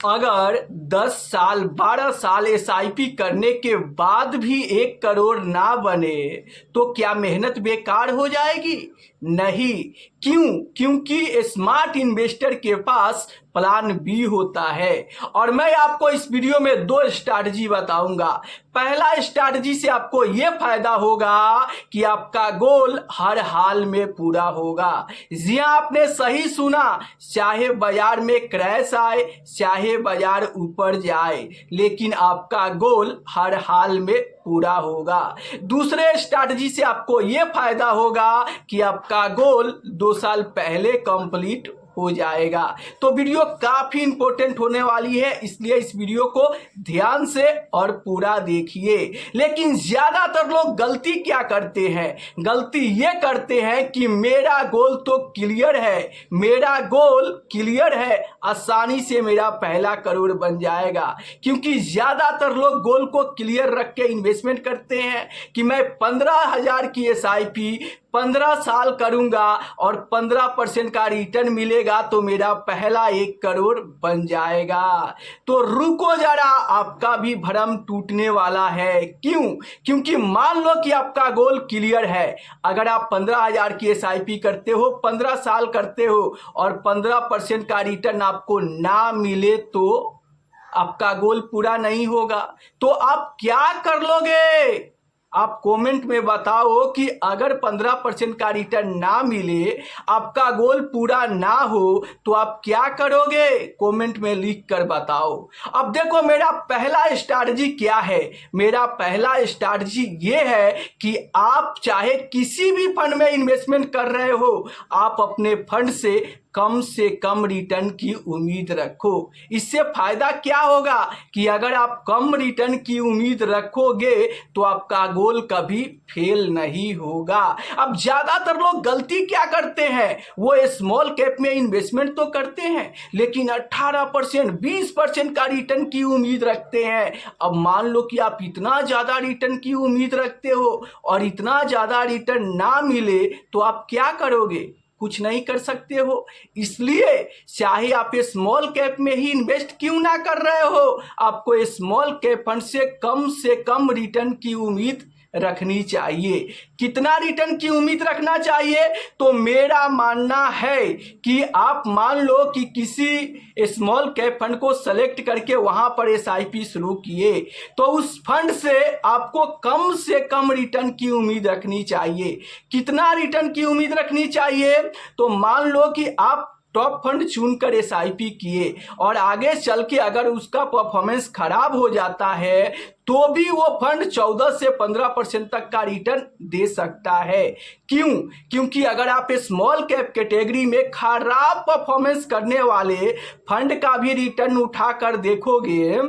अगर 10 साल 12 साल एसआईपी करने के बाद भी 1 करोड़ ना बने तो क्या मेहनत बेकार हो जाएगी? नहीं। क्यों? क्योंकि स्मार्ट इन्वेस्टर के पास प्लान बी होता है। और मैं आपको इस वीडियो में 2 स्ट्रैटेजी बताऊंगा। पहला स्ट्रैटेजी से आपको यह फायदा होगा कि आपका गोल हर हाल में पूरा होगा। जी हाँ, आपने सही सुना। चाहे बाजार में क्रैश आए, चाहे बाजार ऊपर जाए, लेकिन आपका गोल हर हाल में पूरा होगा। दूसरे स्ट्रैटेजी से आपको यह फायदा होगा कि आपका गोल 2 साल पहले कंप्लीट हो जाएगा। तो वीडियो काफी इंपॉर्टेंट होने वाली है, इसलिए इस वीडियो को ध्यान से और पूरा देखिए। लेकिन ज्यादातर लोग गलती क्या करते हैं? गलती ये करते हैं कि मेरा गोल तो क्लियर है, मेरा गोल क्लियर है, आसानी से मेरा 1 करोड़ बन जाएगा। क्योंकि ज्यादातर लोग गोल को क्लियर रख के इन्वेस्टमेंट करते हैं कि मैं 15,000 की एसआईपी 15 साल करूंगा और 15% का रिटर्न मिलेगा तो मेरा पहला 1 करोड़ बन जाएगा। तो रुको जरा, आपका भी भ्रम टूटने वाला है। क्यों? क्योंकि मान लो कि आपका गोल क्लियर है। अगर आप 15,000 की एसआईपी करते हो, 15 साल करते हो और 15% का रिटर्न आपको ना मिले तो आपका गोल पूरा नहीं होगा। तो आप क्या कर लोगे? आप कमेंट में बताओ कि अगर 15% का रिटर्न ना मिले, आपका गोल पूरा ना हो, तो आप क्या करोगे? कमेंट में लिख कर बताओ। अब देखो, मेरा पहला स्ट्रैटेजी क्या है? मेरा पहला स्ट्रैटेजी ये है कि आप चाहे किसी भी फंड में इन्वेस्टमेंट कर रहे हो, आप अपने फंड से कम रिटर्न की उम्मीद रखो। इससे फायदा क्या होगा कि अगर आप कम रिटर्न की उम्मीद रखोगे तो आपका गोल कभी फेल नहीं होगा। अब ज्यादातर लोग गलती क्या करते हैं? वो स्मॉल कैप में इन्वेस्टमेंट तो करते हैं, लेकिन 18% 20% का रिटर्न की उम्मीद रखते हैं। अब मान लो कि आप इतना ज्यादा रिटर्न की उम्मीद रखते हो और इतना ज्यादा रिटर्न ना मिले तो आप क्या करोगे? कुछ नहीं कर सकते हो। इसलिए चाहे आप स्मॉल कैप में ही इन्वेस्ट क्यों ना कर रहे हो, आपको स्मॉल कैप फंड से कम रिटर्न की उम्मीद रखनी चाहिए। कितना रिटर्न की उम्मीद रखना चाहिए? तो मेरा मानना है कि आप मान लो कि किसी स्मॉल कैप फंड को सेलेक्ट करके वहां पर एसआईपी शुरू किए, तो उस फंड से आपको कम से कम रिटर्न की उम्मीद रखनी चाहिए। कितना रिटर्न की उम्मीद रखनी चाहिए? तो मान लो कि आप टॉप फंड चुनकर एसआईपी किए और आगे चल के अगर उसका परफॉर्मेंस खराब हो जाता है तो भी वो फंड 14 से 15% तक का रिटर्न दे सकता है। क्यों? क्योंकि अगर आप स्मॉल कैप कैटेगरी में खराब परफॉर्मेंस करने वाले फंड का भी रिटर्न उठाकर देखोगे,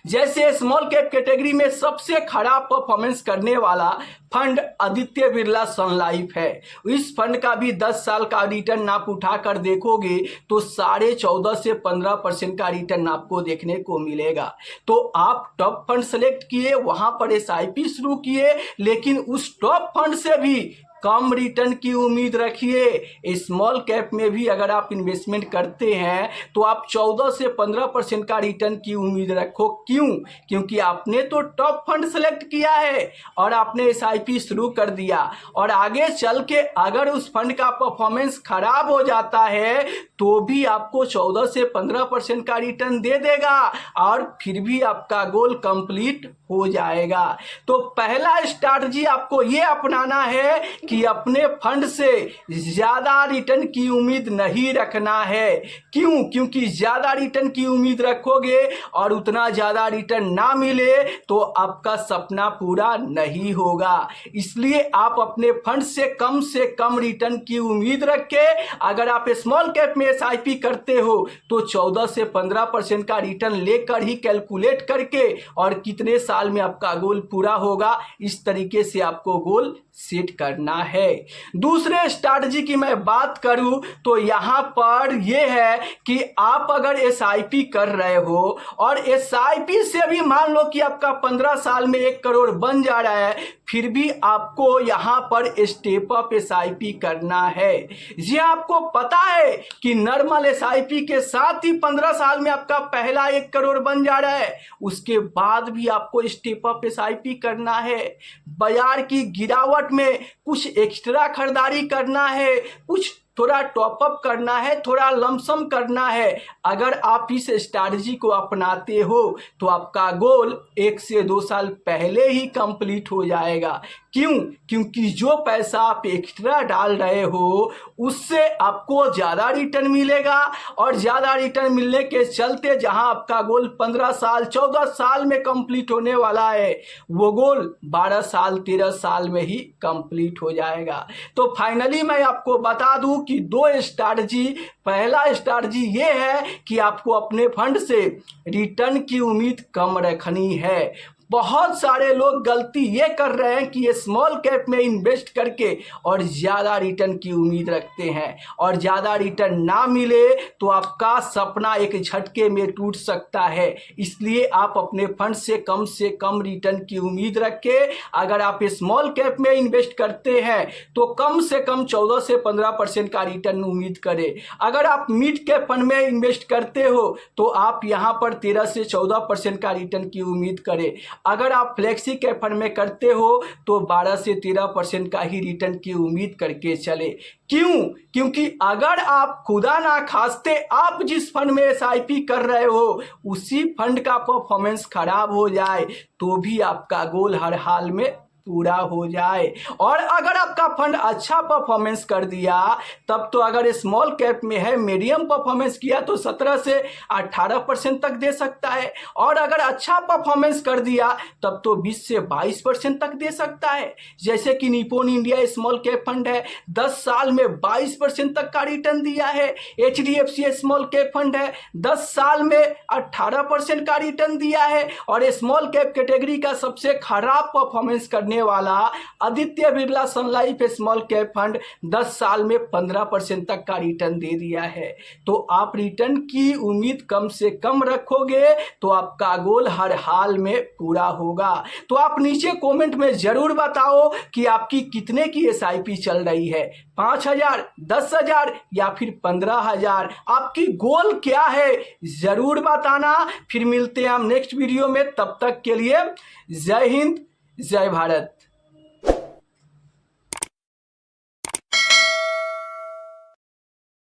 जैसे स्मॉल कैप कैटेगरी में सबसे खराब परफॉर्मेंस करने वाला फंड आदित्य बिरला सन लाइफ है। इस फंड का भी 10 साल का रिटर्न आप उठाकर देखोगे तो 14.5 से 15% का रिटर्न आपको देखने को मिलेगा। तो आप टॉप फंड सेलेक्ट किए, वहां पर एसआईपी शुरू किए, लेकिन उस टॉप फंड से भी कम रिटर्न की उम्मीद रखिए। स्मॉल कैप में भी अगर आप इन्वेस्टमेंट करते हैं तो आप 14 से 15% का रिटर्न की उम्मीद रखो। क्यों? क्योंकि आपने तो टॉप फंड सेलेक्ट किया है और आपने एसआईपी शुरू कर दिया, और आगे चल के अगर उस फंड का परफॉर्मेंस खराब हो जाता है तो भी आपको 14 से 15% का रिटर्न दे देगा और फिर भी आपका गोल कंप्लीट हो जाएगा। तो पहला स्ट्रैटेजी आपको ये अपनाना है कि अपने फंड से ज्यादा रिटर्न की उम्मीद नहीं रखना है। क्यों? क्योंकि ज्यादा रिटर्न की उम्मीद रखोगे और उतना ज्यादा रिटर्न ना मिले तो आपका सपना पूरा नहीं होगा। इसलिए आप अपने फंड से कम रिटर्न की उम्मीद रख के अगर आप स्मॉल कैप में एसआईपी करते हो तो 14 से 15% का रिटर्न लेकर ही कैलकुलेट करके और कितने साल में आपका गोल पूरा होगा, इस तरीके से आपको गोल सेट करना है। दूसरे स्ट्रैटेजी की मैं बात करूं तो यहां पर यह है कि आप अगर एसआईपी कर रहे हो और एसआईपी से भी मान लो कि आपका 15 साल में 1 करोड़ बन जा रहा है, फिर भी आपको यहां पर स्टेप अप एसआईपी करना है। जी आपको पता है कि नॉर्मल एसआईपी के साथ ही 15 साल में आपका पहला 1 करोड़ बन जा रहा है। उसके बाद भी आपको स्टेप अप एसआईपी करना है, बाजार की गिरावट में कुछ एक्स्ट्रा खरीदारी करना है, कुछ थोड़ा टॉपअप करना है, थोड़ा लमसम करना है। अगर आप इस स्ट्रैटेजी को अपनाते हो तो आपका गोल 1 से 2 साल पहले ही कंप्लीट हो जाएगा। क्यों? क्योंकि जो पैसा आप एक्स्ट्रा डाल रहे हो उससे आपको ज़्यादा रिटर्न मिलेगा, और ज़्यादा रिटर्न मिलने के चलते जहां आपका गोल 15 साल 14 साल में कंप्लीट होने वाला है, वो गोल 12 साल 13 साल में ही कंप्लीट हो जाएगा। तो फाइनली मैं आपको बता दूं कि 2 स्ट्रैटेजी, पहला स्ट्रैटेजी ये है कि आपको अपने फंड से रिटर्न की उम्मीद कम रखनी है। बहुत सारे लोग गलती ये कर रहे हैं कि ये स्मॉल कैप में इन्वेस्ट करके और ज़्यादा रिटर्न की उम्मीद रखते हैं, और ज़्यादा रिटर्न ना मिले तो आपका सपना एक झटके में टूट सकता है। इसलिए आप अपने फंड से कम रिटर्न की उम्मीद रखें। अगर आप स्मॉल कैप में इन्वेस्ट करते हैं तो कम से कम 14 से 15% का रिटर्न उम्मीद करें। अगर आप मिड कैप फंड में इन्वेस्ट करते हो तो आप यहाँ पर 13 से 14% का रिटर्न की उम्मीद करें। अगर आप फ्लेक्सी कैप फंड में करते हो तो 12 से 13% का ही रिटर्न की उम्मीद करके चले। क्यों? क्योंकि अगर आप खुदा ना खास्ते आप जिस फंड में एसआईपी कर रहे हो उसी फंड का परफॉर्मेंस खराब हो जाए तो भी आपका गोल हर हाल में पूरा हो जाए। और अगर आपका फंड अच्छा परफॉर्मेंस कर दिया तब तो, अगर स्मॉल कैप में है मीडियम परफॉर्मेंस किया तो 17 से 18% तक दे सकता है, और अगर अच्छा परफॉर्मेंस कर दिया तब तो 20 से 22% तक दे सकता है। जैसे कि Nippon India small cap fund है, 10 साल में 22% तक का रिटर्न दिया है। एचडीएफसी स्मॉल कैप फंड है, 10 साल में 18% का रिटर्न दिया है। और स्मॉल कैप कैटेगरी का सबसे खराब परफॉर्मेंस करने वाला आदित्य बिरला सन लाइफ स्मॉल कैप फंड 10 साल में 15% तक का रिटर्न दे दिया है। तो आप रिटर्न की उम्मीद कम से कम रखोगे तो आपका गोल हर हाल में पूरा होगा। तो आप नीचे कमेंट में जरूर बताओ कि आपकी कितने की एसआईपी चल रही है, 5,000, 10,000 या फिर 15,000। आपकी गोल क्या है जरूर बताना। फिर मिलते हैं हम नेक्स्ट वीडियो में, तब तक के लिए जय हिंद, जय भारत।